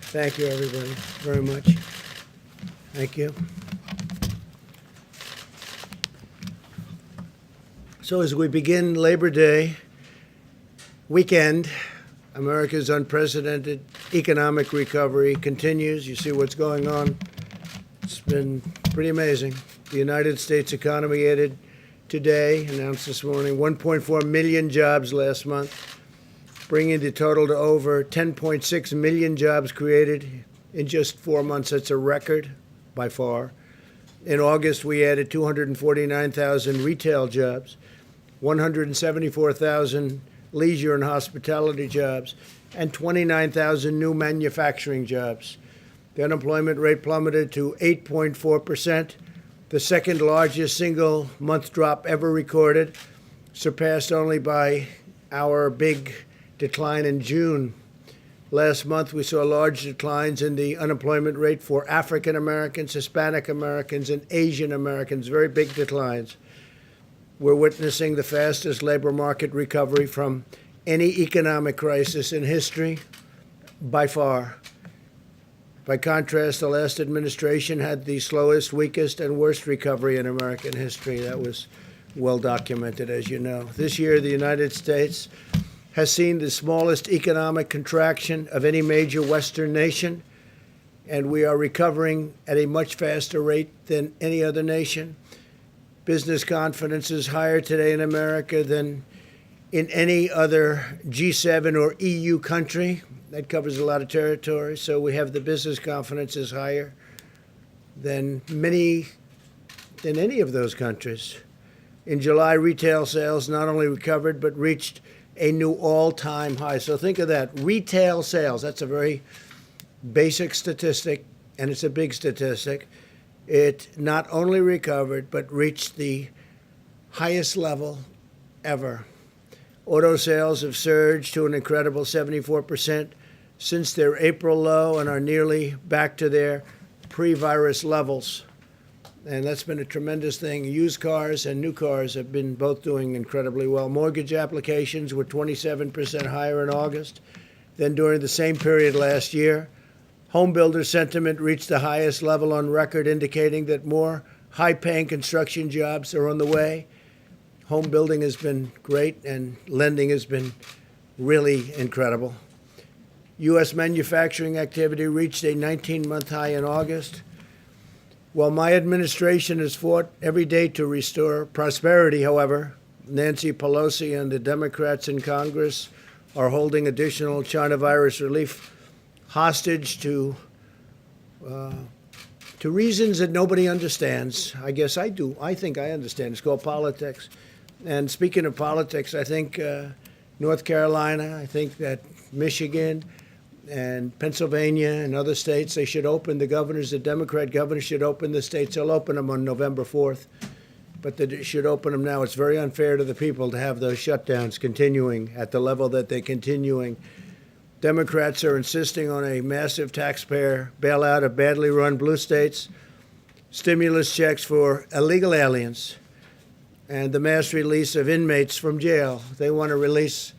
Thank you, everybody, very much. Thank you. So as we begin Labor Day weekend, America's unprecedented economic recovery continues. You see what's going on. It's been pretty amazing. The United States economy added today, announced this morning, 1.4 million jobs last month, bringing the total to over 10.6 million jobs created in just 4 months. That's a record by far. In August, we added 249,000 retail jobs, 174,000 leisure and hospitality jobs, and 29,000 new manufacturing jobs. The unemployment rate plummeted to 8.4%, the second largest single month drop ever recorded, surpassed only by our big decline in June. Last month, we saw large declines in the unemployment rate for African Americans, Hispanic Americans, and Asian Americans, very big declines. We're witnessing the fastest labor market recovery from any economic crisis in history, by far. By contrast, the last administration had the slowest, weakest, and worst recovery in American history. That was well documented, as you know. This year, the United States has seen the smallest economic contraction of any major Western nation, and we are recovering at a much faster rate than any other nation. Business confidence is higher today in America than in any other G7 or EU country. That covers a lot of territory, so we have the business confidence is higher than any of those countries. In July, retail sales not only recovered, but reached a new all-time high. So think of that. Retail sales, that's a very basic statistic, and it's a big statistic. It not only recovered, but reached the highest level ever. Auto sales have surged to an incredible 74% since their April low and are nearly back to their pre-virus levels. And that's been a tremendous thing. Used cars and new cars have been both doing incredibly well. Mortgage applications were 27% higher in August than during the same period last year. Home builder sentiment reached the highest level on record, indicating that more high-paying construction jobs are on the way. Home building has been great, and lending has been really incredible. U.S. manufacturing activity reached a 19-month high in August. While my administration has fought every day to restore prosperity, however, Nancy Pelosi and the Democrats in Congress are holding additional China virus relief hostage to reasons that nobody understands. I guess I do. I think I understand. It's called politics. And speaking of politics, I think North Carolina, I think that Michigan and Pennsylvania and other states, they should open, the Democrat governors should open the states. They'll open them on November 4th, but they should open them now. It's very unfair to the people to have those shutdowns continuing at the level that they're continuing. Democrats are insisting on a massive taxpayer bailout of badly run blue states, stimulus checks for illegal aliens, and the mass release of inmates from jail. They want to release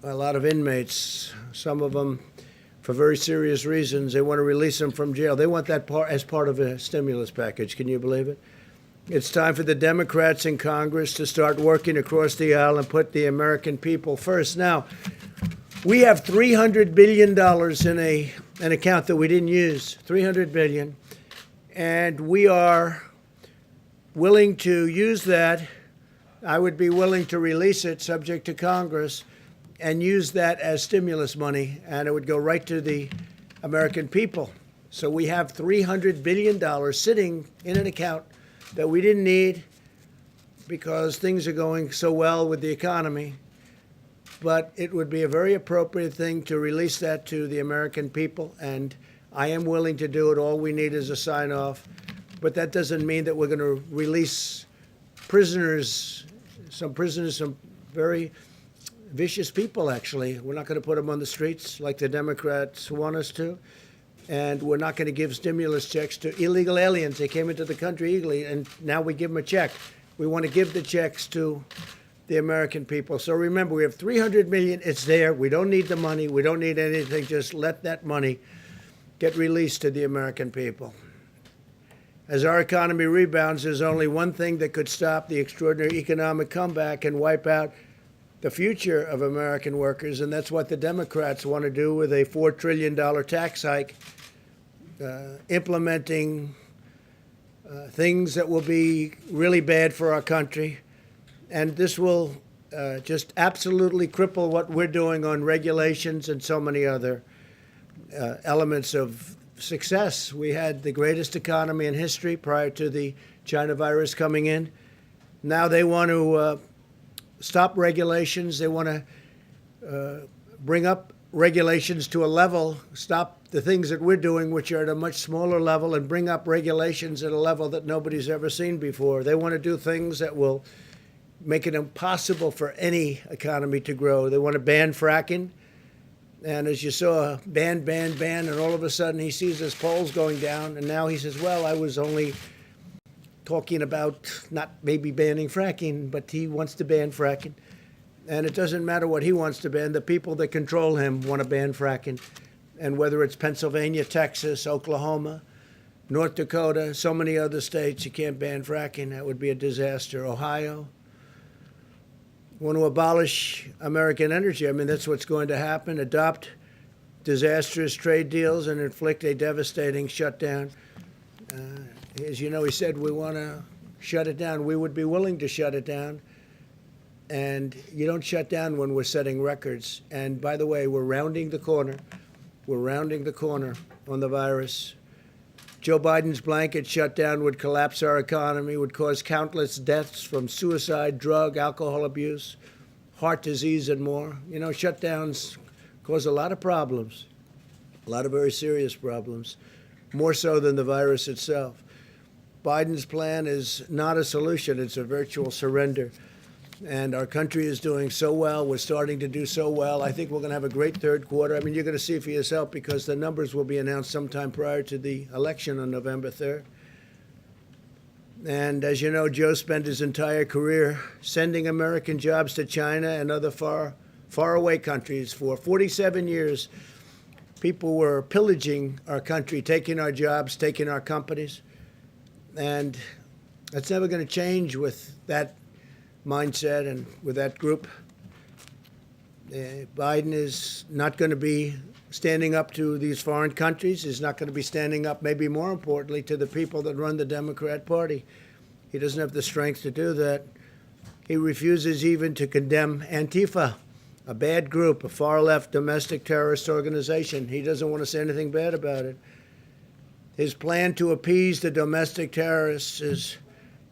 a lot of inmates, some of them for very serious reasons. They want to release them from jail. They want that as part of a stimulus package. Can you believe it? It's time for the Democrats in Congress to start working across the aisle and put the American people first. Now, we have $300 billion in an account that we didn't use, $300 billion, and we are willing to use that. I would be willing to release it, subject to Congress, and use that as stimulus money, and it would go right to the American people. So we have $300 billion sitting in an account that we didn't need because things are going so well with the economy. But it would be a very appropriate thing to release that to the American people, and I am willing to do it. All we need is a sign-off. But that doesn't mean that we're going to release prisoners, some very vicious people, actually. We're not going to put them on the streets like the Democrats want us to. And we're not going to give stimulus checks to illegal aliens. They came into the country illegally, and now we give them a check. We want to give the checks to the American people. So remember, we have $300 million. It's there. We don't need the money. We don't need anything. Just let that money get released to the American people. As our economy rebounds, there's only one thing that could stop the extraordinary economic comeback and wipe out the future of American workers, and that's what the Democrats want to do with a $4 trillion tax hike, implementing things that will be really bad for our country. And this will just absolutely cripple what we're doing on regulations and so many other elements of success. We had the greatest economy in history prior to the China virus coming in. Now they want to stop regulations. They want to bring up regulations to a level, stop the things that we're doing, which are at a much smaller level, and bring up regulations at a level that nobody's ever seen before. They want to do things that will make it impossible for any economy to grow. They want to ban fracking. And as you saw, ban, and all of a sudden he sees his polls going down, and now he says, well, I was only talking about not maybe banning fracking, but he wants to ban fracking. And it doesn't matter what he wants to ban. The people that control him want to ban fracking. And whether it's Pennsylvania, Texas, Oklahoma, North Dakota, so many other states, you can't ban fracking. That would be a disaster. Ohio want to abolish American energy. I mean, that's what's going to happen. Adopt disastrous trade deals and inflict a devastating shutdown. As you know, he said, we want to shut it down. We would be willing to shut it down. And you don't shut down when we're setting records. And by the way, we're rounding the corner. We're rounding the corner on the virus. Joe Biden's blanket shutdown would collapse our economy, would cause countless deaths from suicide, drug, alcohol abuse, heart disease, and more. You know, shutdowns cause a lot of problems, a lot of very serious problems, more so than the virus itself. Biden's plan is not a solution. It's a virtual surrender. And our country is doing so well. We're starting to do so well. I think we're going to have a great third quarter. I mean, you're going to see for yourself because the numbers will be announced sometime prior to the election on November 3rd. And as you know, Joe spent his entire career sending American jobs to China and other far-away countries. For 47 years, people were pillaging our country, taking our jobs, taking our companies. And that's never going to change with that mindset and with that group. Biden is not going to be standing up to these foreign countries. He's not going to be standing up, maybe more importantly, to the people that run the Democrat Party. He doesn't have the strength to do that. He refuses even to condemn Antifa, a bad group, a far-left domestic terrorist organization. He doesn't want to say anything bad about it. His plan to appease the domestic terrorists is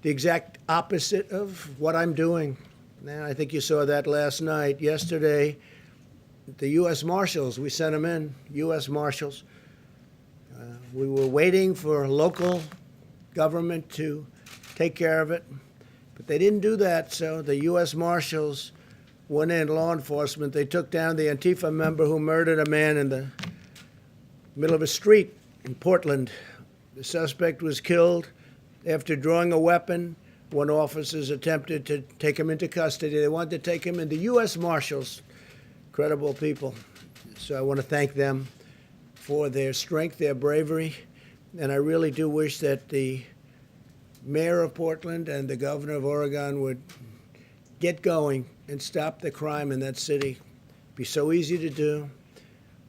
the exact opposite of what I'm doing. Now, I think you saw that last night. Yesterday, the U.S. Marshals, we sent them in, U.S. Marshals. We were waiting for local government to take care of it, but they didn't do that, so the U.S. Marshals went in, law enforcement. They took down the Antifa member who murdered a man in the middle of a street in Portland. The suspect was killed after drawing a weapon when officers attempted to take him into custody. They wanted to take him in. The U.S. Marshals, credible people. So I want to thank them for their strength, their bravery. And I really do wish that the mayor of Portland and the governor of Oregon would get going and stop the crime in that city. It'd be so easy to do.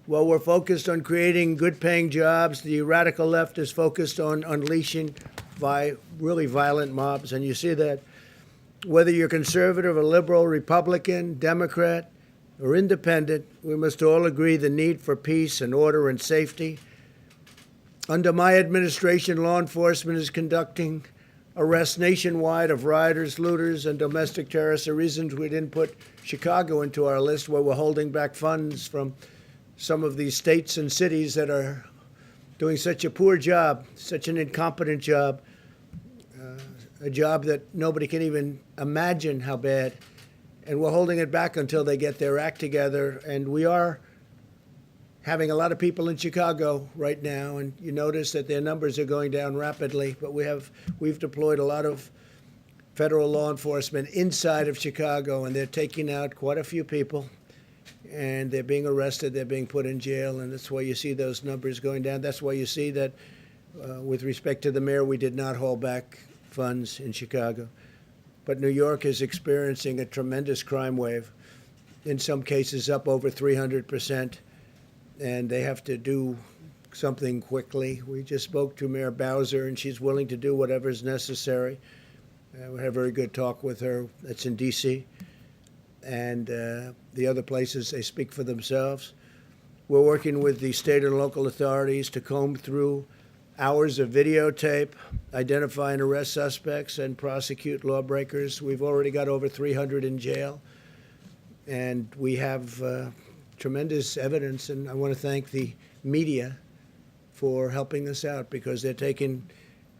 While we're focused on creating good-paying jobs, the radical left is focused on unleashing really violent mobs. And you see that whether you're conservative or liberal, Republican, Democrat, or independent, we must all agree the need for peace and order and safety. Under my administration, law enforcement is conducting arrests nationwide of rioters, looters, and domestic terrorists. The reasons we didn't put Chicago into our list, where we're holding back funds from some of these states and cities that are doing such a poor job, such an incompetent job, a job that nobody can even imagine how bad. And we're holding it back until they get their act together. And we are having a lot of people in Chicago right now, and you notice that their numbers are going down rapidly. But we've deployed a lot of federal law enforcement inside of Chicago, and they're taking out quite a few people. and they're being arrested, they're being put in jail, and that's why you see those numbers going down. That's why you see that with respect to the mayor, we did not hold back funds in Chicago. But New York is experiencing a tremendous crime wave, in some cases up over 300%, and they have to do something quickly. We just spoke to Mayor Bowser, and she's willing to do whatever is necessary. We had a very good talk with her. That's in D.C. And the other places, they speak for themselves. We're working with the state and local authorities to comb through hours of videotape, identify and arrest suspects, and prosecute lawbreakers. We've already got over 300 in jail, and we have tremendous evidence. And I want to thank the media for helping us out, because they're taking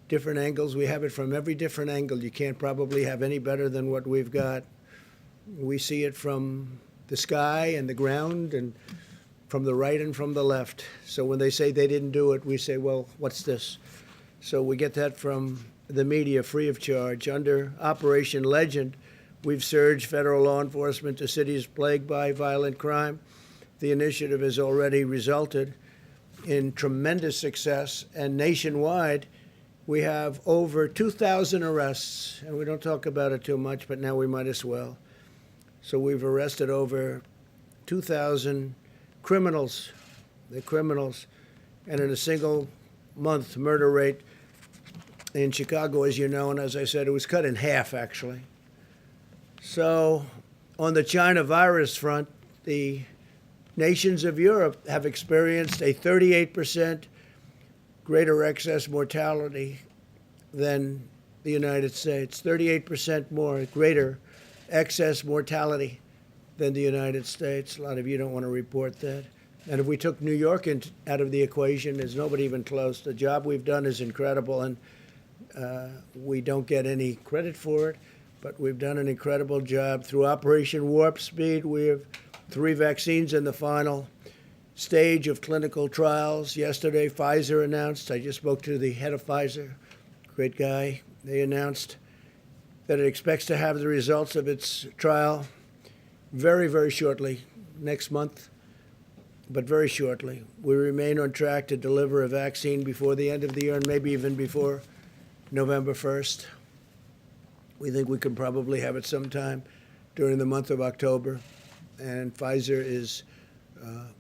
different angles. We have it from every different angle. You can't probably have any better than what we've got. We see it from the sky and the ground, and from the right and from the left. So when they say they didn't do it, we say, well, what's this? So we get that from the media free of charge. Under Operation Legend, we've surged federal law enforcement to cities plagued by violent crime. The initiative has already resulted in tremendous success, and nationwide, we have over 2,000 arrests, and we don't talk about it too much, but now we might as well. So we've arrested over 2,000 criminals. They're criminals. And in a single month, murder rate in Chicago, as you know, and as I said, it was cut in half, actually. So on the China virus front, the nations of Europe have experienced a 38% greater excess mortality than the United States. 38% more greater excess mortality than the United States. A lot of you don't want to report that. And if we took New York out of the equation, there's nobody even close. The job we've done is incredible, and we don't get any credit for it, but we've done an incredible job. Through Operation Warp Speed, we have 3 vaccines in the final stage of clinical trials. Yesterday, Pfizer announced, I just spoke to the head of Pfizer, great guy. They announced that it expects to have the results of its trial very, very shortly, next month, but very shortly. We remain on track to deliver a vaccine before the end of the year, and maybe even before November 1st. We think we can probably have it sometime during the month of October. And Pfizer is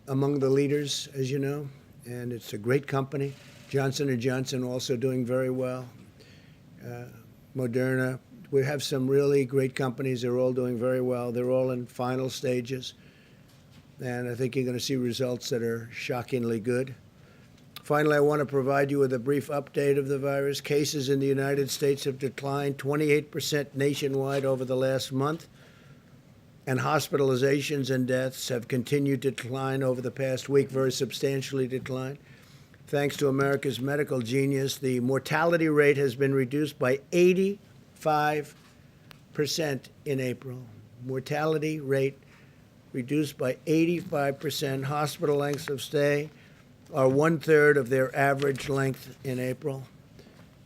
among the leaders, as you know, and it's a great company. Johnson & Johnson also doing very well. Moderna. We have some really great companies. They're all doing very well. They're all in final stages. And I think you're going to see results that are shockingly good. Finally, I want to provide you with a brief update of the virus. Cases in the United States have declined 28% nationwide over the last month, and hospitalizations and deaths have continued to decline over the past week, very substantially declined. Thanks to America's medical genius, the mortality rate has been reduced by 85% in April. Mortality rate reduced by 85%. Hospital lengths of stay are 1/3 of their average length in April.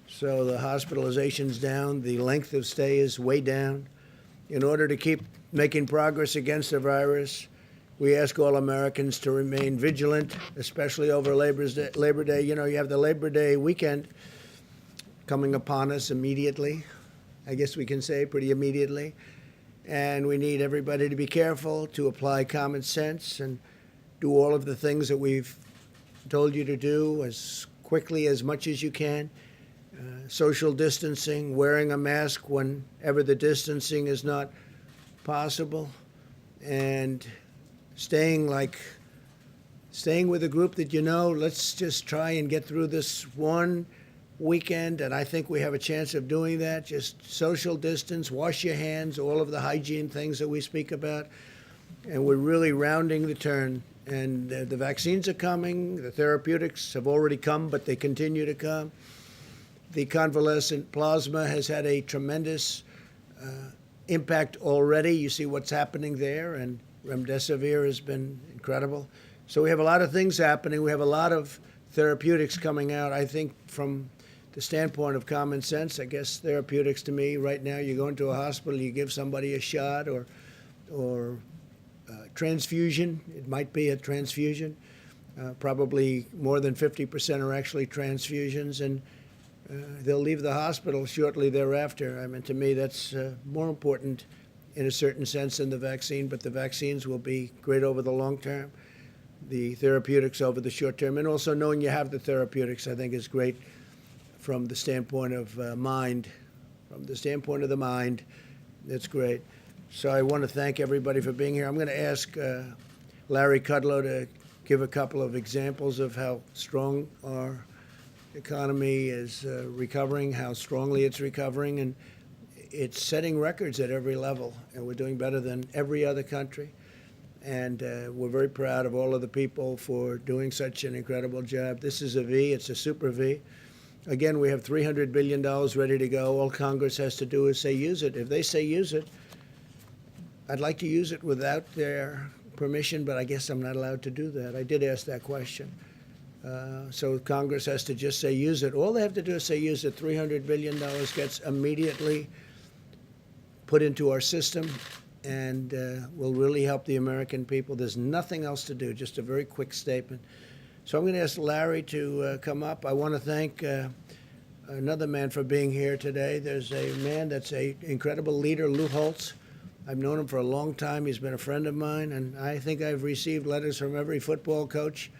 So the hospitalization's down, the length of stay is way down. In order to keep making progress against the virus, we ask all Americans to remain vigilant, especially over Labor Day. You know, you have the Labor Day weekend coming upon us immediately. I guess we can say pretty immediately. And we need everybody to be careful, to apply common sense, and do all of the things that we've told you to do as quickly, as much as you can. Social distancing, wearing a mask whenever the distancing is not possible, and staying with a group that you know. Let's just try and get through this one weekend, and I think we have a chance of doing that. Just social distance, wash your hands, all of the hygiene things that we speak about, and we're really rounding the turn. And the vaccines are coming. The therapeutics have already come, but they continue to come. The convalescent plasma has had a tremendous impact already. You see what's happening there, and remdesivir has been incredible. So we have a lot of things happening. We have a lot of therapeutics coming out. I think from the standpoint of common sense, I guess therapeutics to me right now, you go into a hospital, you give somebody a shot or transfusion. It might be a transfusion. Probably more than 50% are actually transfusions, and they'll leave the hospital shortly thereafter. I mean, to me, that's more important in a certain sense than the vaccine, but the vaccines will be great over the long term, the therapeutics over the short term, and also knowing you have the therapeutics, I think, is great from the standpoint of mind. From the standpoint of the mind, that's great. So I want to thank everybody for being here. I'm going to ask Larry Kudlow to give a couple of examples of how strong our economy is recovering, how strongly it's recovering, and it's setting records at every level, and we're doing better than every other country. And we're very proud of all of the people for doing such an incredible job. This is a V, it's a super V. Again, we have $300 billion ready to go. All Congress has to do is say use it. If they say use it, I'd like to use it without their permission, but I guess I'm not allowed to do that. I did ask that question. So Congress has to just say use it. All they have to do is say use it. $300 billion gets immediately put into our system and will really help the American people. There's nothing else to do, just a very quick statement. So I'm going to ask Larry to come up. I want to thank another man for being here today. There's a man that's an incredible leader, Lou Holtz. I've known him for a long time. He's been a friend of mine, and I think I've received letters from every football coach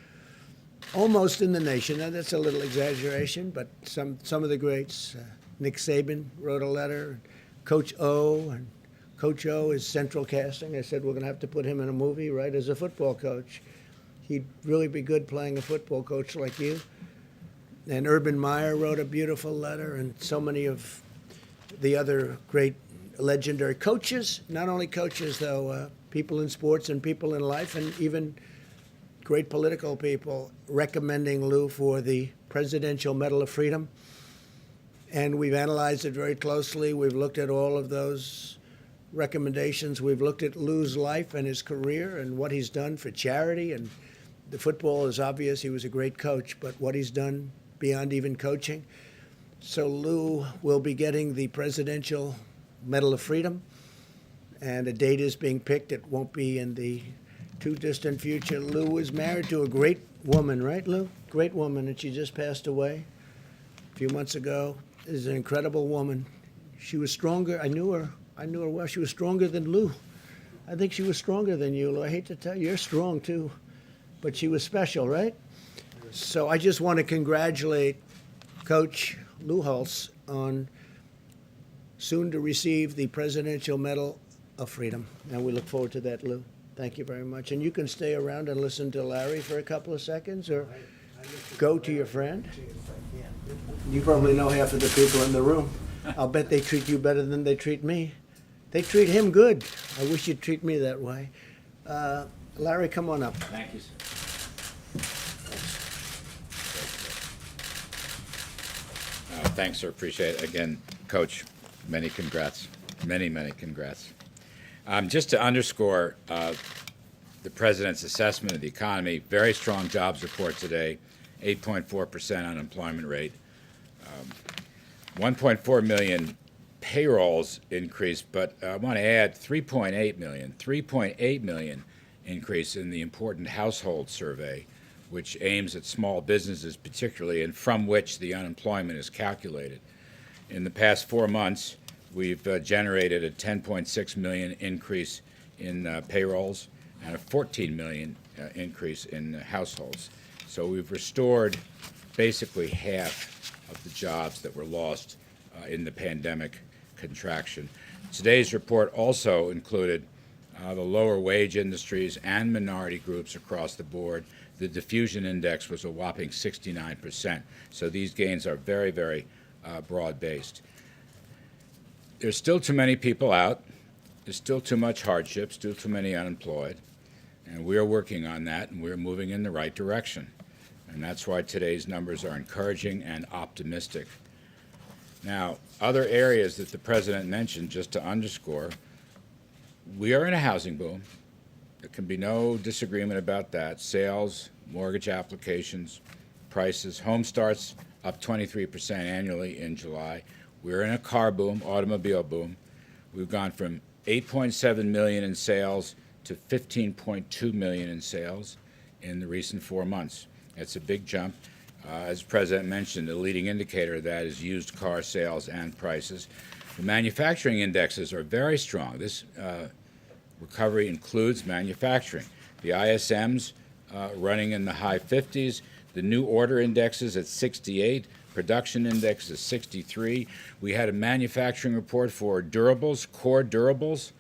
almost in the nation. Now, that's a little exaggeration, but some of the greats. Nick Saban wrote a letter. Coach O, and Coach O is central casting. I said we're going to have to put him in a movie, right, as a football coach. He'd really be good playing a football coach like you. And Urban Meyer wrote a beautiful letter, and so many of the other great legendary coaches, not only coaches, though, people in sports and people in life, and even great political people recommending Lou for the Presidential Medal of Freedom. And we've analyzed it very closely. We've looked at all of those recommendations. We've looked at Lou's life and his career and what he's done for charity. And the football is obvious. He was a great coach, but what he's done beyond even coaching. So Lou will be getting the Presidential Medal of Freedom, and a date is being picked. It won't be in the too distant future. Lou was married to a great woman, right, Lou? Great woman, and she just passed away a few months ago. Is an incredible woman. She was stronger. I knew her well. She was stronger than Lou. I think she was stronger than you, Lou. I hate to tell you, you're strong too, but she was special, right? So I just want to congratulate Coach Lou Holtz on soon to receive the Presidential Medal of Freedom. And we look forward to that, Lou. Thank you very much. And you can stay around and listen to Larry for a couple of seconds, or go to your friend. You probably know half of the people in the room. I'll bet they treat you better than they treat me. They treat him good. I wish you'd treat me that way. Larry, come on up. Thank you, sir. Thanks, sir. Appreciate it. Again, Coach, many congrats. Many congrats. Just to underscore the President's assessment of the economy, very strong jobs report today, 8.4% unemployment rate. 1.4 million payrolls increased, but I want to add 3.8 million increase in the important household survey, which aims at small businesses particularly, and from which the unemployment is calculated. In the past 4 months, we've generated a 10.6 million increase in payrolls and a 14 million increase in households. So we've restored basically half of the jobs that were lost in the pandemic contraction. Today's report also included the lower wage industries and minority groups across the board. The diffusion index was a whopping 69%. So these gains are very broad-based. There's still too many people out. There's still too much hardship, still too many unemployed. And we're working on that, and we're moving in the right direction. And that's why today's numbers are encouraging and optimistic. Now, other areas that the President mentioned, just to underscore, we are in a housing boom. There can be no disagreement about that. Sales, mortgage applications, prices, home starts up 23% annually in July. We're in a car boom, automobile boom. We've gone from 8.7 million in sales to 15.2 million in sales in the recent 4 months. That's a big jump. As the President mentioned, the leading indicator of that is used car sales and prices. The manufacturing indexes are very strong. This recovery includes manufacturing. The ISM's running in the high 50s. The new order index is at 68. Production index is 63. We had a manufacturing report for durables, core durables.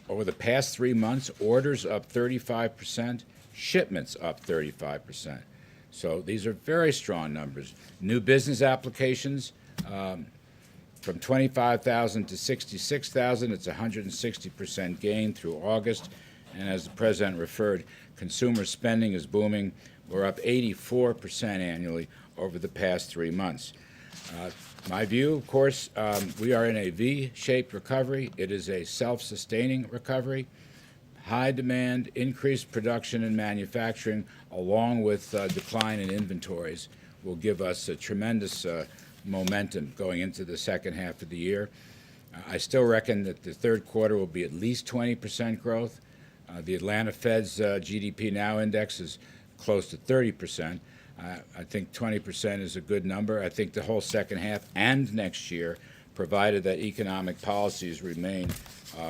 Over the past 3 months, orders up 35%, shipments up 35%. So these are very strong numbers. New business applications from 25,000 to 66,000. It's a 160% gain through August. And as the President referred, consumer spending is booming. We're up 84% annually over the past 3 months. My view, of course, we are in a V-shaped recovery. It is a self-sustaining recovery. High demand, increased production and manufacturing, along with decline in inventories, will give us a tremendous momentum going into the second half of the year. I still reckon that the third quarter will be at least 20% growth. The Atlanta Fed's GDP Now index is close to 30%. I think 20% is a good number. I think the whole second half and next year, provided that economic policies remain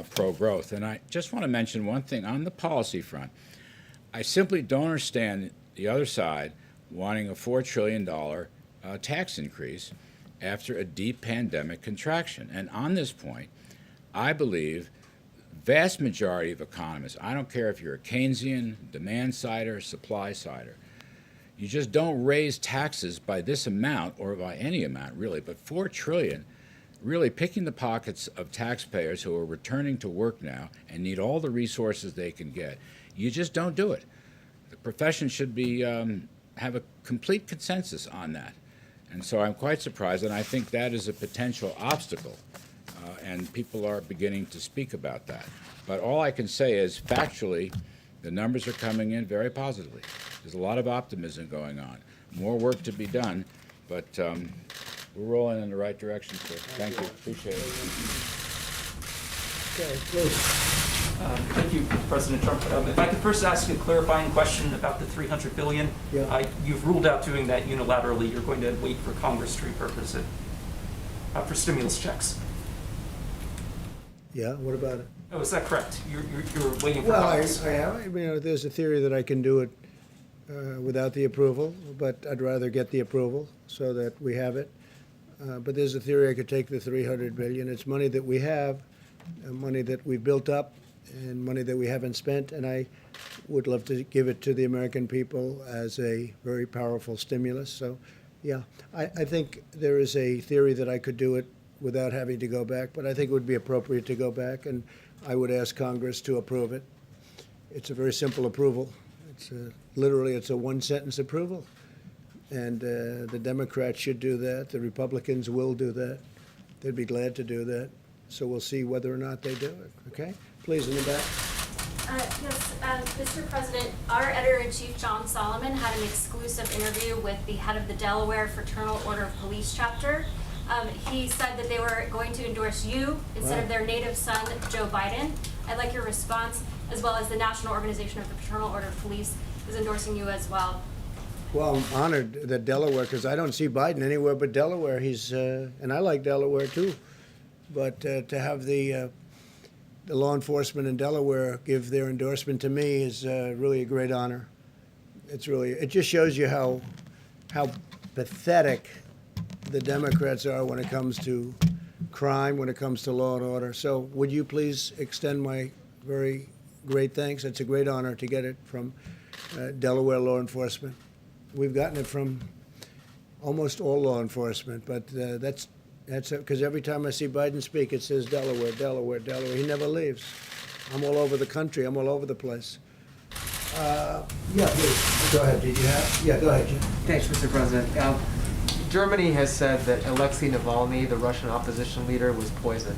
pro-growth. And I just want to mention one thing on the policy front. I simply don't understand the other side wanting a $4 trillion tax increase after a deep pandemic contraction. And on this point, I believe vast majority of economists, I don't care if you're a Keynesian, demand sider, supply sider, you just don't raise taxes by this amount or by any amount really, but $4 trillion, really picking the pockets of taxpayers who are returning to work now and need all the resources they can get. You just don't do it. The profession should be have a complete consensus on that. And so I'm quite surprised, and I think that is a potential obstacle, and people are beginning to speak about that. But all I can say is, factually, the numbers are coming in very positively. There's a lot of optimism going on. More work to be done, but we're rolling in the right direction, sir. Thank you. Appreciate it. Okay, please. Thank you, President Trump. If I could first ask a clarifying question about the $300 billion. Yeah. You've ruled out doing that unilaterally. You're going to wait for Congress to repurpose it for stimulus checks. Yeah, what about it? Oh, is that correct? You're waiting for Well, Congress? there's a theory that I can do it without the approval, but I'd rather get the approval so that we have it. But there's a theory I could take the $300 billion. It's money that we have, money that we've built up, and money that we haven't spent, and I would love to give it to the American people as a very powerful stimulus. So, yeah, I think there is a theory that I could do it without having to go back, but I think it would be appropriate to go back, and I would ask Congress to approve it. It's a very simple approval. It's literally it's a one-sentence approval, and the Democrats should do that. The Republicans will do that. They'd be glad to do that. So we'll see whether or not they do it. Okay? Please, in the back. Yes, Mr. President, our editor-in-chief, John Solomon, had an exclusive interview with the head of the Delaware Fraternal Order of Police chapter. He said that they were going to endorse you instead of their native son, Joe Biden. I'd like your response, as well as the National Organization of the Fraternal Order of Police is endorsing you as well. Well, I'm honored that Delaware, because I don't see Biden anywhere but Delaware. He's and I like Delaware too, but to have the law enforcement in Delaware give their endorsement to me is really a great honor. It just shows you how pathetic the Democrats are when it comes to crime, when it comes to law and order. So would you please extend my very great thanks? It's a great honor to get it from Delaware law enforcement. We've gotten it from almost all law enforcement, but that's because every time I see Biden speak, it says Delaware, Delaware, Delaware. He never leaves. I'm all over the country. I'm all over the place. Yeah, please. Go ahead. Did you have? Yeah, go ahead, Jim. Thanks, Mr. President. Germany has said that Alexei Navalny, the Russian opposition leader, was poisoned.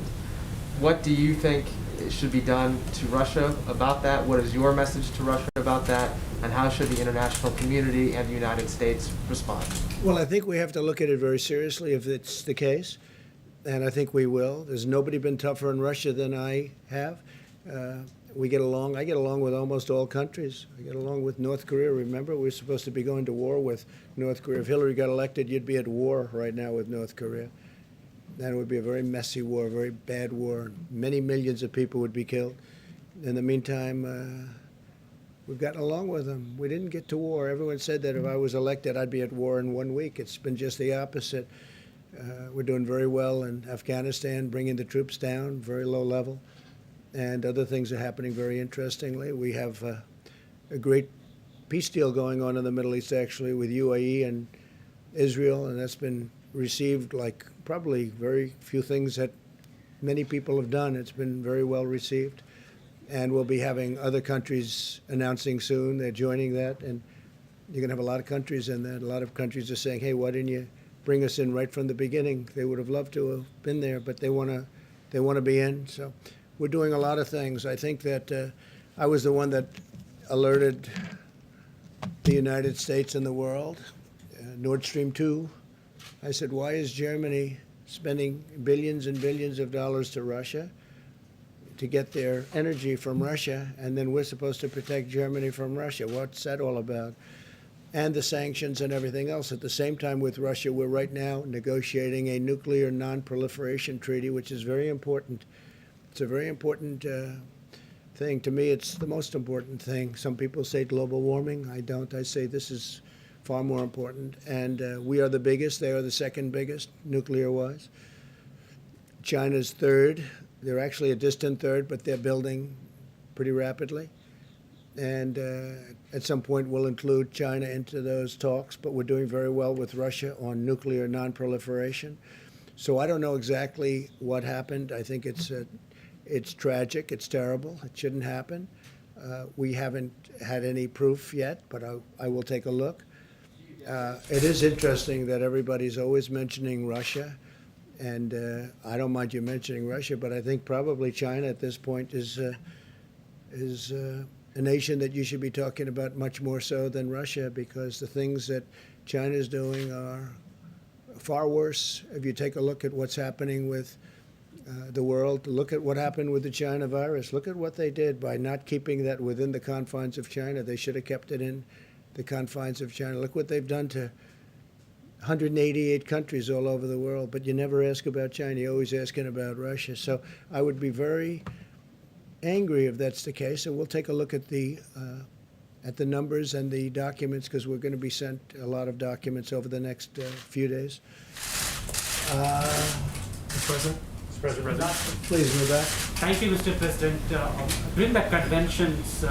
What do you think should be done to Russia about that? What is your message to Russia about that? And how should the international community and the United States respond? Well, I think we have to look at it very seriously if it's the case, and I think we will. There's nobody been tougher on Russia than I have. We get along. I get along with almost all countries. I get along with North Korea. Remember, we're supposed to be going to war with North Korea. If Hillary got elected, you'd be at war right now with North Korea. Then it would be a very messy war, a very bad war. Many millions of people would be killed. In the meantime, we've gotten along with them. We didn't get to war. Everyone said that if I was elected, I'd be at war in 1 week. It's been just the opposite. We're doing very well in Afghanistan, bringing the troops down, very low level. And other things are happening very interestingly. We have a great peace deal going on in the Middle East, actually, with UAE and Israel, and that's been received like probably very few things that many people have done. It's been very well received. And we'll be having other countries announcing soon they're joining that. And you're going to have a lot of countries in that. A lot of countries are saying, hey, why didn't you bring us in right from the beginning? They would have loved to have been there, but they want to be in. So we're doing a lot of things. I think that I was the one that alerted the United States and the world, Nord Stream 2. I said, why is Germany spending billions and billions of dollars to Russia to get their energy from Russia, and then we're supposed to protect Germany from Russia? What's that all about? And the sanctions and everything else. At the same time with Russia, we're right now negotiating a nuclear non-proliferation treaty, which is very important. It's a very important thing. To me, it's the most important thing. Some people say global warming. I don't. I say this is far more important. And we are the biggest. They are the second biggest, nuclear-wise. China's third. They're actually a distant third, but they're building pretty rapidly. And at some point, we'll include China into those talks. But we're doing very well with Russia on nuclear non-proliferation. So I don't know exactly what happened. I think it's tragic. It's terrible. It shouldn't happen. We haven't had any proof yet, but I will take a look. It is interesting that everybody's always mentioning Russia, and I don't mind you mentioning Russia, but I think probably China at this point is a nation that you should be talking about much more so than Russia, because the things that China is doing are far worse. If you take a look at what's happening with the world, look at what happened with the China virus. Look at what they did by not keeping that within the confines of China. They should have kept it in the confines of China. Look what they've done to 188 countries all over the world. But you never ask about China. You're always asking about Russia. So I would be very angry if that's the case. And we'll take a look at the numbers and the documents, because we're going to be sent a lot of documents over the next few days. Mr. President? Please move back. Thank you, Mr. President. During the conventions,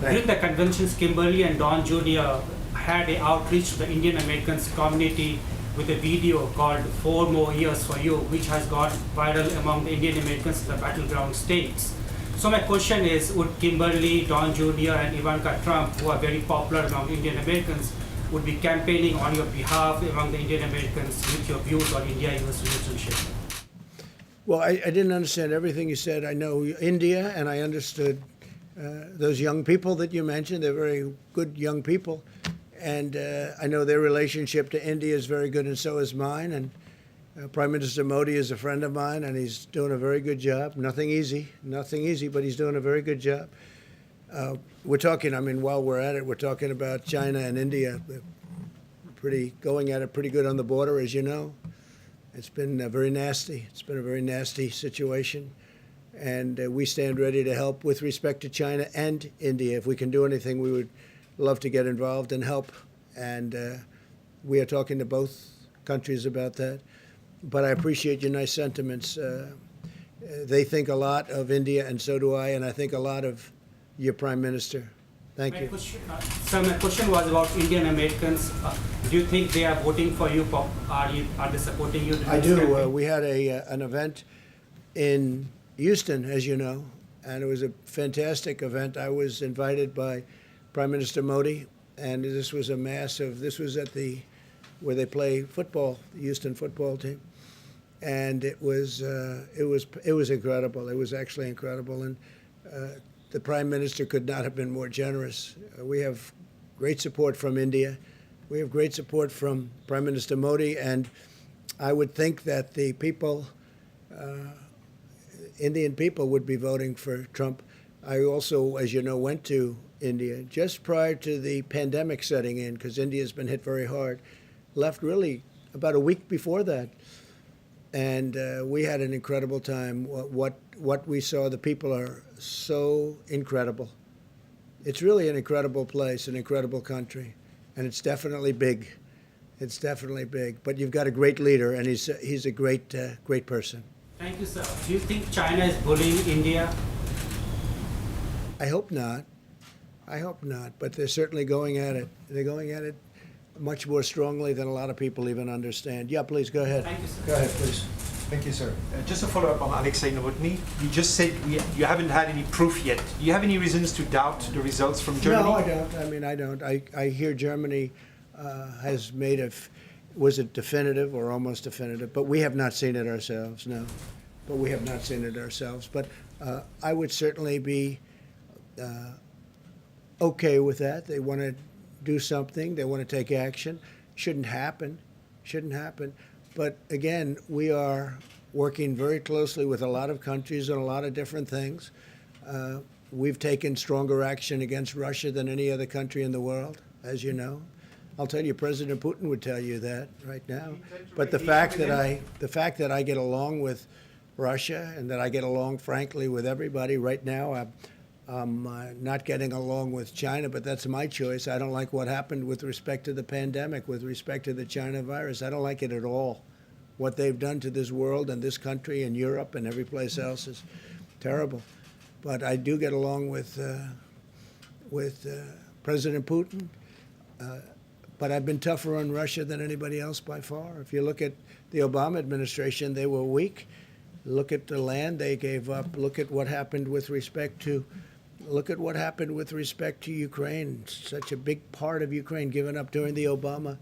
During the conventions, Kimberly and Don Jr. had an outreach to the Indian Americans community with a video called 4 More Years for You, which has gone viral among the Indian Americans in the battleground states. So my question is, would Kimberly, Don Jr. and Ivanka Trump, who are very popular among Indian Americans, would be campaigning on your behalf among the Indian Americans with your views on India-US relationship? Well, I didn't understand everything you said. I know India, and I understood those young people that you mentioned. They're very good young people. And I know their relationship to India is very good, and so is mine. And Prime Minister Modi is a friend of mine, and he's doing a very good job. Nothing easy, but he's doing a very good job. We're talking, while we're at it, we're talking about China and India. They're going at it pretty good on the border, as you know. It's been very nasty. It's been a very nasty situation. And we stand ready to help with respect to China and India. If we can do anything, we would love to get involved and help. And we are talking to both countries about that. But I appreciate your nice sentiments. They think a lot of India, and so do I, and I think a lot of your Prime Minister. Thank you. So my question was about Indian Americans. Do you think they are voting for you? Are they supporting you? I do. We had an event in Houston, as you know, and it was a fantastic event. I was invited by Prime Minister Modi, and this was this was at where they play football, the Houston football team, and it was incredible. It was actually incredible, and the Prime Minister could not have been more generous. We have great support from India. We have great support from Prime Minister Modi, and I would think that the people Indian people would be voting for Trump. I also, as you know, went to India just prior to the pandemic setting in, because India's been hit very hard. Left really about a week before that, and we had an incredible time. What we saw, the people are so incredible. It's really an incredible place, an incredible country, and it's definitely big. It's definitely big. But you've got a great leader, and he's a great great person. Thank you, sir. Do you think China is bullying India? I hope not. I hope not. But they're certainly going at it. They're going at it much more strongly than a lot of people even understand. Yeah, please go ahead. Thank you, sir. Go ahead, please. Thank you, sir. Just to follow up on Alexei Novotny, you just said you haven't had any proof yet. Do you have any reasons to doubt the results from Germany? No, I don't. I mean, I don't. I hear Germany has made was it definitive or almost definitive? But we have not seen it ourselves, no. But we have not seen it ourselves. But I would certainly be okay with that. They want to do something. They want to take action. Shouldn't happen. Shouldn't happen. But again, we are working very closely with a lot of countries on a lot of different things. We've taken stronger action against Russia than any other country in the world, as you know. I'll tell you, President Putin would tell you that right now. But the fact that I get along with Russia and that I get along, frankly, with everybody right now, I'm not getting along with China, but that's my choice. I don't like what happened with respect to the pandemic, with respect to the China virus. I don't like it at all. What they've done to this world and this country and Europe and every place else is terrible. But I do get along with President Putin. But I've been tougher on Russia than anybody else by far. If you look at the Obama administration, they were weak. Look at the land they gave up. Look at what happened with respect to Ukraine. Such a big part of Ukraine given up during the Obama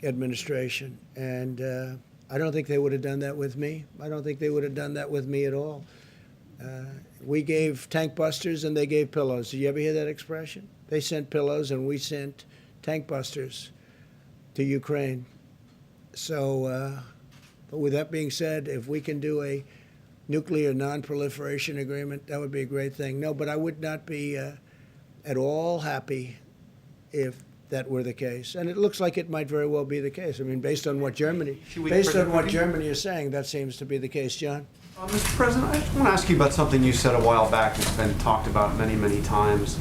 administration. And I don't think they would have done that with me. I don't think they would have done that with me at all. We gave tank busters and they gave pillows. Did you ever hear that expression? They sent pillows and we sent tank busters to Ukraine. So, but with that being said, if we can do a nuclear non-proliferation agreement, that would be a great thing. No, but I would not be at all happy if that were the case. And it looks like it might very well be the case. I mean, based on what Germany is saying, that seems to be the case. John? Mr. President, I just want to ask you about something you said a while back. It's been talked about many, many times.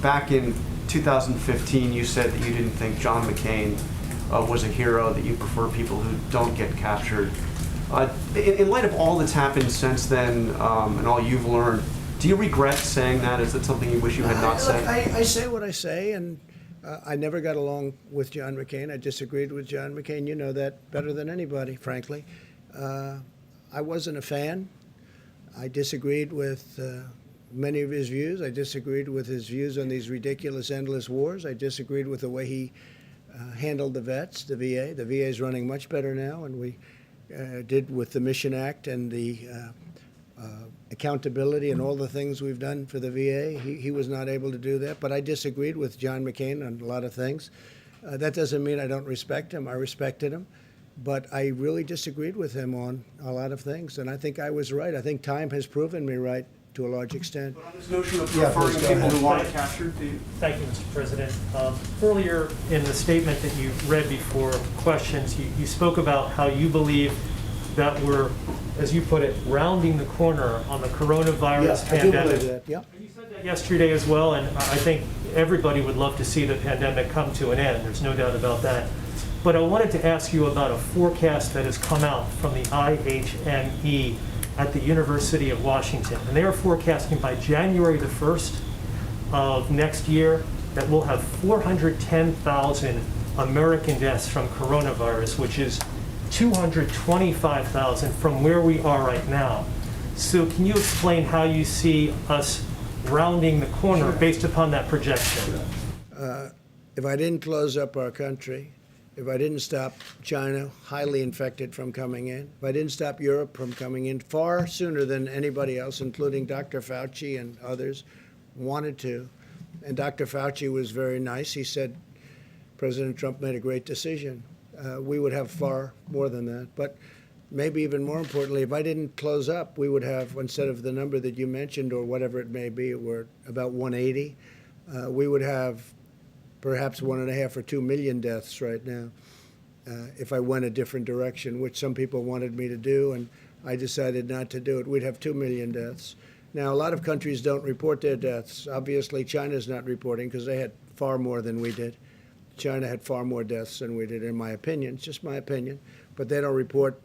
Back in 2015, you said that you didn't think John McCain was a hero, that you prefer people who don't get captured. In light of all that's happened since then and all you've learned, do you regret saying that? Is it something you wish you had not said? I say what I say, and I never got along with John McCain. I disagreed with John McCain. You know that better than anybody, frankly. I wasn't a fan. I disagreed with many of his views. I disagreed with his views on these ridiculous, endless wars. I disagreed with the way he handled the vets, the VA. The VA is running much better now, and we did with the Mission Act and the accountability and all the things we've done for the VA. He was not able to do that, but I disagreed with John McCain on a lot of things. That doesn't mean I don't respect him. I respected him, but I really disagreed with him on a lot of things, and I think I was right. I think time has proven me right to a large extent. But on this notion of Yeah, preferring please go people ahead. who want captured, do you? Thank you, Mr. President. Earlier in the statement that you read before questions, you spoke about how you believe that we're, as you put it, rounding the corner on the coronavirus Yeah, I do pandemic. believe that, yeah. You said that yesterday as well, and I think everybody would love to see the pandemic come to an end. There's no doubt about that. But I wanted to ask you about a forecast that has come out from the IHME at the University of Washington. And they are forecasting by January the 1st of next year that we'll have 410,000 American deaths from coronavirus, which is 225,000 from where we are right now. So can you explain how you see us rounding the corner based upon that projection? If I didn't close up our country, if I didn't stop China, highly infected, from coming in, if I didn't stop Europe from coming in far sooner than anybody else, including Dr. Fauci and others, wanted to, and Dr. Fauci was very nice. He said President Trump made a great decision. We would have far more than that. But maybe even more importantly, if I didn't close up, we would have, instead of the number that you mentioned or whatever it may be, we're about 180, we would have perhaps 1.5 or 2 million deaths right now if I went a different direction, which some people wanted me to do, and I decided not to do it. We'd have 2 million deaths. Now, a lot of countries don't report their deaths. Obviously, China's not reporting because they had far more than we did. China had far more deaths than we did, in my opinion. It's just my opinion. But they don't report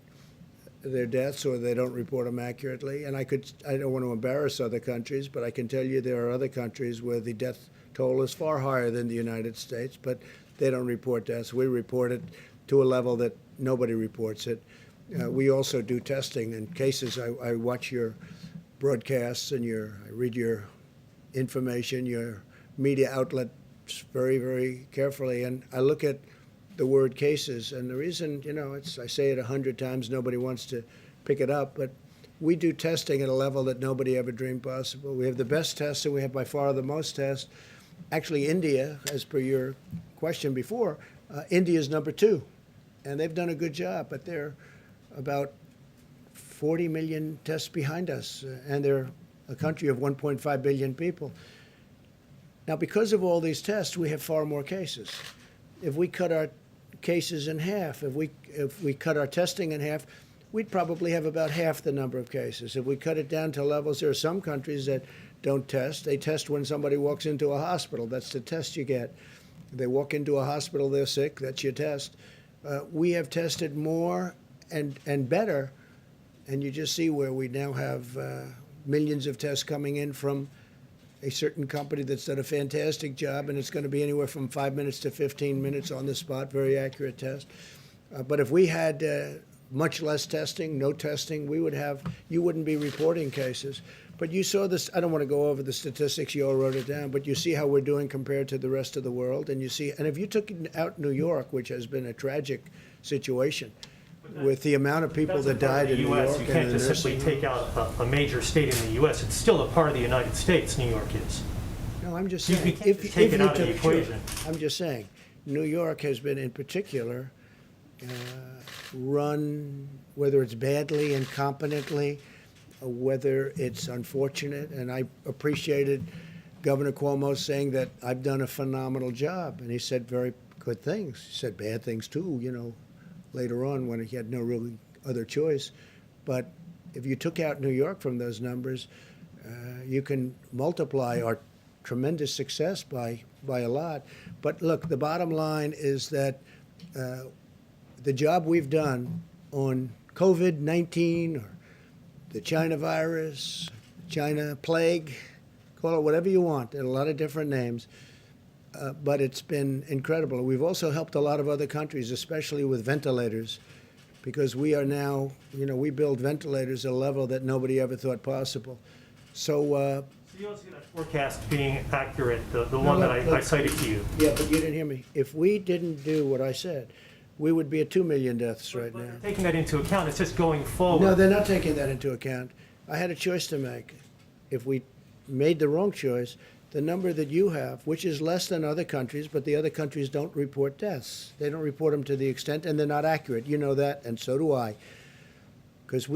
their deaths, or they don't report them accurately. And I don't want to embarrass other countries, but I can tell you there are other countries where the death toll is far higher than the United States, but they don't report deaths. We report it to a level that nobody reports it. We also do testing in cases. I watch your broadcasts and I read your information, your media outlets very, very carefully, and I look at the word cases. And the reason, I say it 100 times, nobody wants to pick it up, but we do testing at a level that nobody ever dreamed possible. We have the best tests, and we have by far the most tests. Actually, India, as per your question before, India is number 2, and they've done a good job, but they're about 40 million tests behind us, and they're a country of 1.5 billion people. Now, because of all these tests, we have far more cases. If we cut our cases in half, if we cut our testing in half, we'd probably have about half the number of cases. If we cut it down to levels, there are some countries that don't test. They test when somebody walks into a hospital. That's the test you get. They walk into a hospital, they're sick, that's your test. We have tested more and better, and you just see where we now have millions of tests coming in from a certain company that's done a fantastic job, and it's going to be anywhere from 5 minutes to 15 minutes on the spot, very accurate test. But if we had much less testing, no testing, you wouldn't be reporting cases. But you saw this, I don't want to go over the statistics, you all wrote it down, but you see how we're doing compared to the rest of the world, and if you took out New York, which has been a tragic situation, with the amount of people that died in New York. You can't just simply take out a major state in the U.S. It's still a part of the United States, New York is. No, I'm just You saying. can't just take it out of the equation. I'm just saying, New York has been, in particular, run, whether it's badly, incompetently, whether it's unfortunate, and I appreciated Governor Cuomo saying that I've done a phenomenal job, and he said very good things. He said bad things too, later on when he had no really other choice. But if you took out New York from those numbers, you can multiply our tremendous success by a lot. But look, the bottom line is that the job we've done on COVID-19 or the China virus, China plague, call it whatever you want, there are a lot of different names, but it's been incredible. We've also helped a lot of other countries, especially with ventilators, because we are now, we build ventilators at a level that nobody ever thought possible. So you don't see that forecast being accurate, the one that I cited to you. Yeah, but you didn't hear me. If we didn't do what I said, we would be at 2 million deaths right now. Taking that into account, it's just going forward. No, they're not taking that into account. I had a choice to make. If we made the wrong choice, the number that you have, which is less than other countries, but the other countries don't report deaths. They don't report them to the extent, and they're not accurate. You know that, and so do I. Because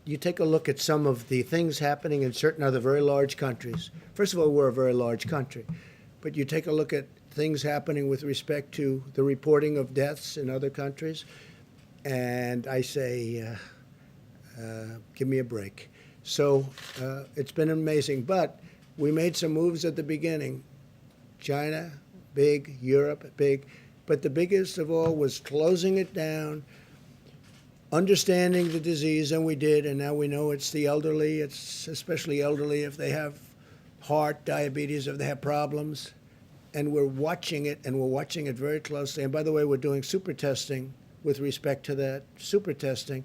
you take a look at some of the things happening in certain other very large countries. First of all, we're a very large country. But you take a look at things happening with respect to the reporting of deaths in other countries, and I say, give me a break. So it's been amazing. But we made some moves at the beginning. China, big. Europe, big. But the biggest of all was closing it down, understanding the disease, and we did, and now we know it's the elderly. It's especially elderly if they have heart, diabetes, if they have problems. And we're watching it, and we're watching it very closely. And by the way, we're doing super testing with respect to that, super testing.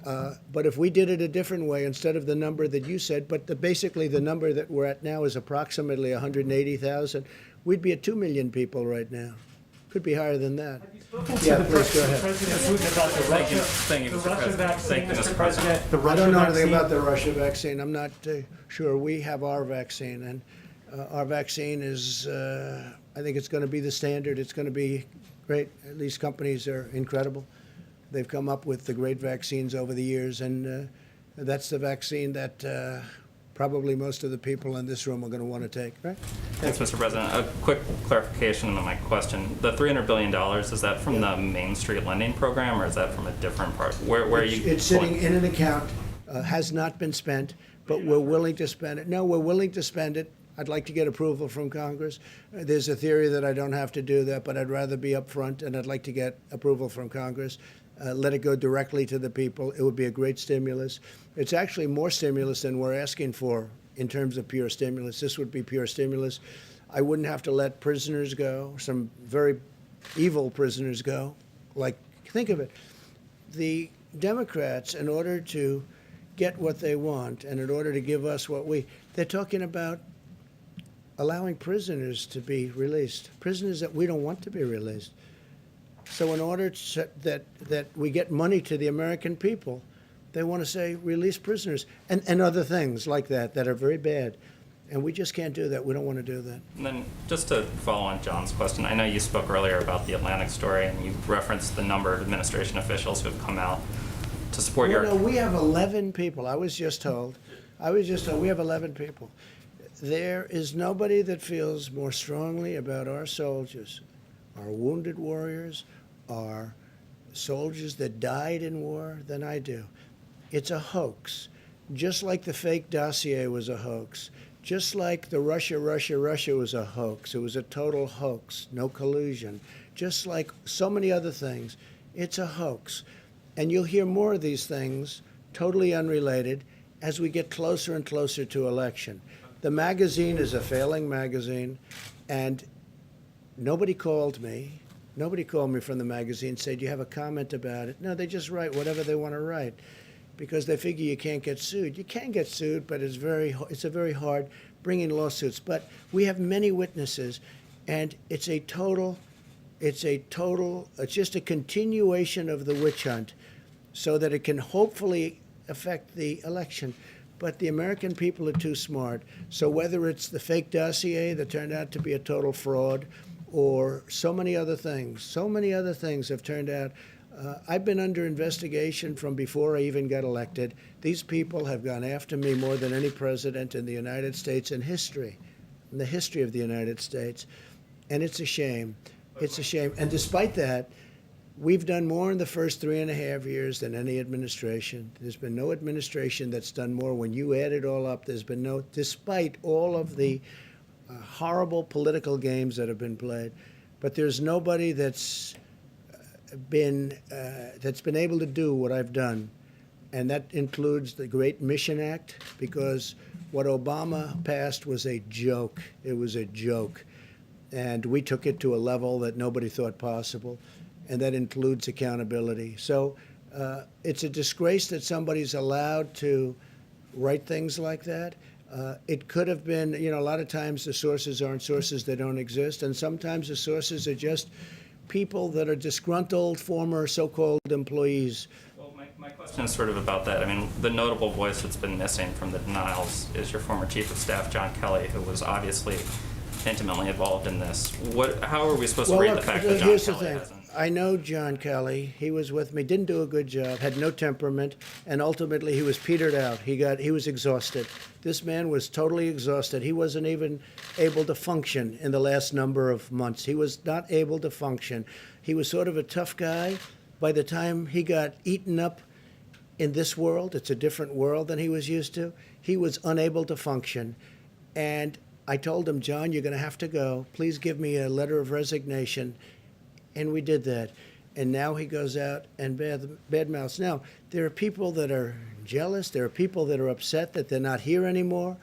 But if we did it a different way, instead of the number that you said, but basically the number that we're at now is approximately 180,000, we'd be at 2 million people right now. Could be higher than that. Have you spoken to Yeah, the please go ahead. President Putin about the Russia vaccine, Mr. President? The I Russia don't know anything vaccine? about the Russia vaccine. I'm not sure. We have our vaccine, and our vaccine is, I think it's going to be the standard. It's going to be great. These companies are incredible. They've come up with the great vaccines over the years, and that's the vaccine that probably most of the people in this room are going to want to take, right? Thanks, Mr. President. A quick clarification on my question. The $300 billion, is that from the Main Street lending program, or is that from a different part? Where are you? It's sitting in an account, has not been spent, but we're willing to spend it. No, we're willing to spend it. I'd like to get approval from Congress. There's a theory that I don't have to do that, but I'd rather be upfront, and I'd like to get approval from Congress. Let it go directly to the people. It would be a great stimulus. It's actually more stimulus than we're asking for in terms of pure stimulus. This would be pure stimulus. I wouldn't have to let prisoners go, some very evil prisoners go. Like, think of it. The Democrats, in order to get what they want and in order to give us what they're talking about allowing prisoners to be released, prisoners that we don't want to be released. So in order that we get money to the American people, they want to say release prisoners and other things like that are very bad. And we just can't do that. We don't want to do that. And then just to follow on John's question, I know you spoke earlier about the Atlantic story, and you referenced the number of administration officials who have come out to support your... No, we have 11 people. I was just told we have 11 people. There is nobody that feels more strongly about our soldiers, our wounded warriors, our soldiers that died in war than I do. It's a hoax. Just like the fake dossier was a hoax. Just like the Russia was a hoax. It was a total hoax, no collusion. Just like so many other things, it's a hoax. And you'll hear more of these things, totally unrelated, as we get closer and closer to election. The magazine is a failing magazine, and nobody called me. Nobody called me from the magazine and said, do you have a comment about it? No, they just write whatever they want to write because they figure you can't get sued. You can get sued, but it's a very hard bringing lawsuits. But we have many witnesses, and it's just a continuation of the witch hunt so that it can hopefully affect the election. But the American people are too smart. So whether it's the fake dossier that turned out to be a total fraud or so many other things have turned out. I've been under investigation from before I even got elected. These people have gone after me more than any president in the United States in the history of the United States. And it's a shame. It's a shame. And despite that, we've done more in the first 3.5 years than any administration. There's been no administration that's done more. When you add it all up, there's been no, despite all of the horrible political games that have been played, but there's nobody that's been able to do what I've done, and that includes the Great Mission Act, because what Obama passed was a joke. It was a joke, and we took it to a level that nobody thought possible. And that includes accountability. So it's a disgrace that somebody's allowed to write things like that. It could have been, a lot of times the sources aren't sources that don't exist, and sometimes the sources are just people that are disgruntled former so-called employees. Well, my question is sort of about that. I mean, the notable voice that's been missing from the denials is your former chief of staff, John Kelly, who was obviously intimately involved in this. How are we supposed to read the fact that John Kelly hasn't? I know John Kelly. He was with me, didn't do a good job, had no temperament, and ultimately he was petered out. He was exhausted. This man was totally exhausted. He wasn't even able to function in the last number of months. He was not able to function. He was sort of a tough guy. By the time he got eaten up in this world, it's a different world than he was used to, he was unable to function. And I told him, John, you're going to have to go. Please give me a letter of resignation. And we did that. And now he goes out and badmouths. Now, there are people that are jealous. There are people that are upset that they're not here anymore.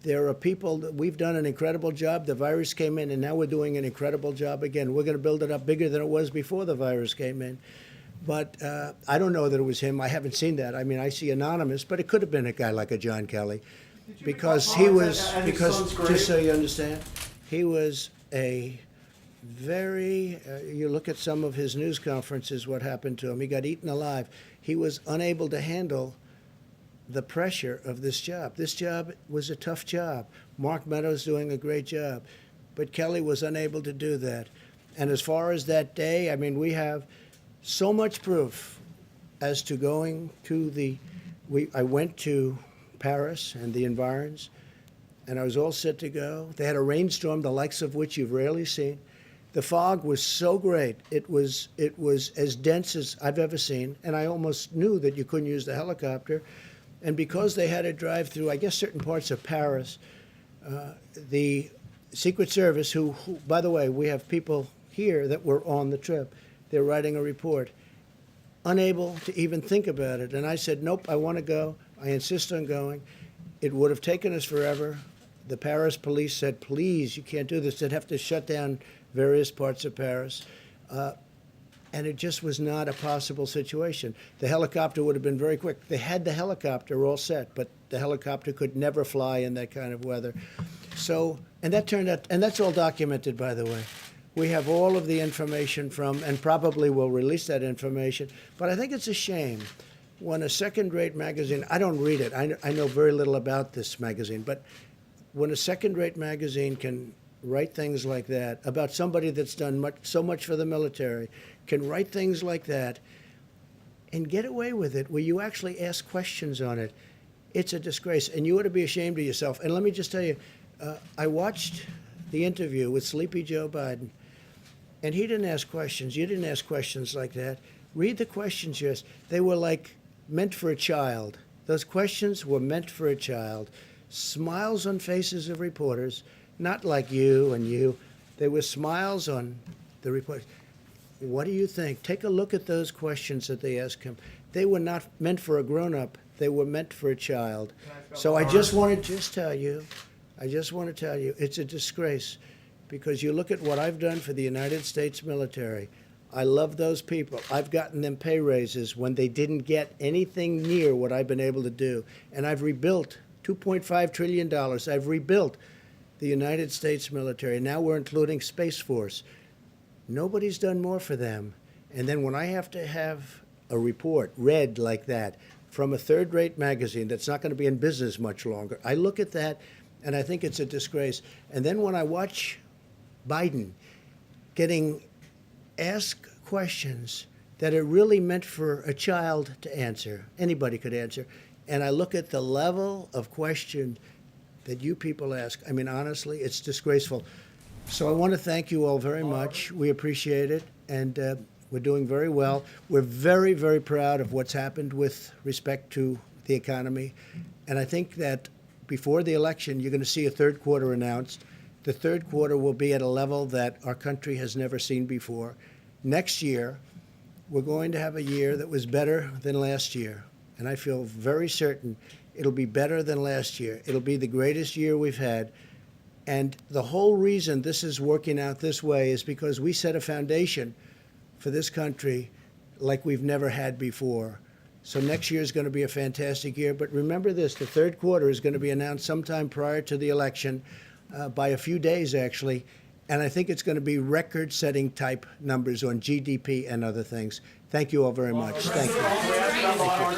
There are people that we've done an incredible job. The virus came in, and now we're doing an incredible job again. We're going to build it up bigger than it was before the virus came in. But I don't know that it was him. I haven't seen that. I mean, I see anonymous, but it could have been a guy like a John Kelly. Because just so you understand, he was a very, you look at some of his news conferences, what happened to him. He got eaten alive. He was unable to handle the pressure of this job. This job was a tough job. Mark Meadows doing a great job. But Kelly was unable to do that. And as far as that day, I mean, we have so much proof. as to going to I went to Paris and the environs, and I was all set to go. They had a rainstorm, the likes of which you've rarely seen. The fog was so great. It was as dense as I've ever seen, and I almost knew that you couldn't use the helicopter. And because they had to drive through, I guess, certain parts of Paris, the Secret Service, who, by the way, we have people here that were on the trip. They're writing a report, unable to even think about it. And I said, nope, I want to go. I insist on going. It would have taken us forever. The Paris police said, please, you can't do this. They'd have to shut down various parts of Paris. And it just was not a possible situation. The helicopter would have been very quick. They had the helicopter all set, but the helicopter could never fly in that kind of weather. So, and that turned out, and that's all documented, by the way. We have all of the information from, and probably will release that information, but I think it's a shame when a second-rate magazine, I don't read it, I know very little about this magazine, but when a second-rate magazine can write things like that about somebody that's done so much for the military, can write things like that and get away with it where you actually ask questions on it, it's a disgrace, and you ought to be ashamed of yourself. And let me just tell you, I watched the interview with Sleepy Joe Biden, and he didn't ask questions. You didn't ask questions like that. Read the questions, yes. They were like meant for a child. Those questions were meant for a child. Smiles on faces of reporters, not like you and you. There were smiles on the reporters. What do you think? Take a look at those questions that they asked him. They were not meant for a grown-up. They were meant for a child. So I just want to tell you, it's a disgrace, because you look at what I've done for the United States military. I love those people. I've gotten them pay raises when they didn't get anything near what I've been able to do. And I've rebuilt $2.5 trillion. I've rebuilt the United States military. Now we're including Space Force. Nobody's done more for them. And then when I have to have a report read like that from a third-rate magazine that's not going to be in business much longer, I look at that and I think it's a disgrace. And then when I watch Biden getting asked questions that are really meant for a child to answer, anybody could answer, and I look at the level of question that you people ask, I mean, honestly, it's disgraceful. So I want to thank you all very much. We appreciate it, and we're doing very well. We're very, very proud of what's happened with respect to the economy, and I think that before the election, you're going to see a third quarter announced. The third quarter will be at a level that our country has never seen before. Next year, we're going to have a year that was better than last year, and I feel very certain it'll be better than last year. It'll be the greatest year we've had. And the whole reason this is working out this way is because we set a foundation for this country like we've never had before. So next year is going to be a fantastic year. But remember this, the third quarter is going to be announced sometime prior to the election, by a few days, actually. And I think it's going to be record-setting type numbers on GDP and other things. Thank you all very much. Thank you.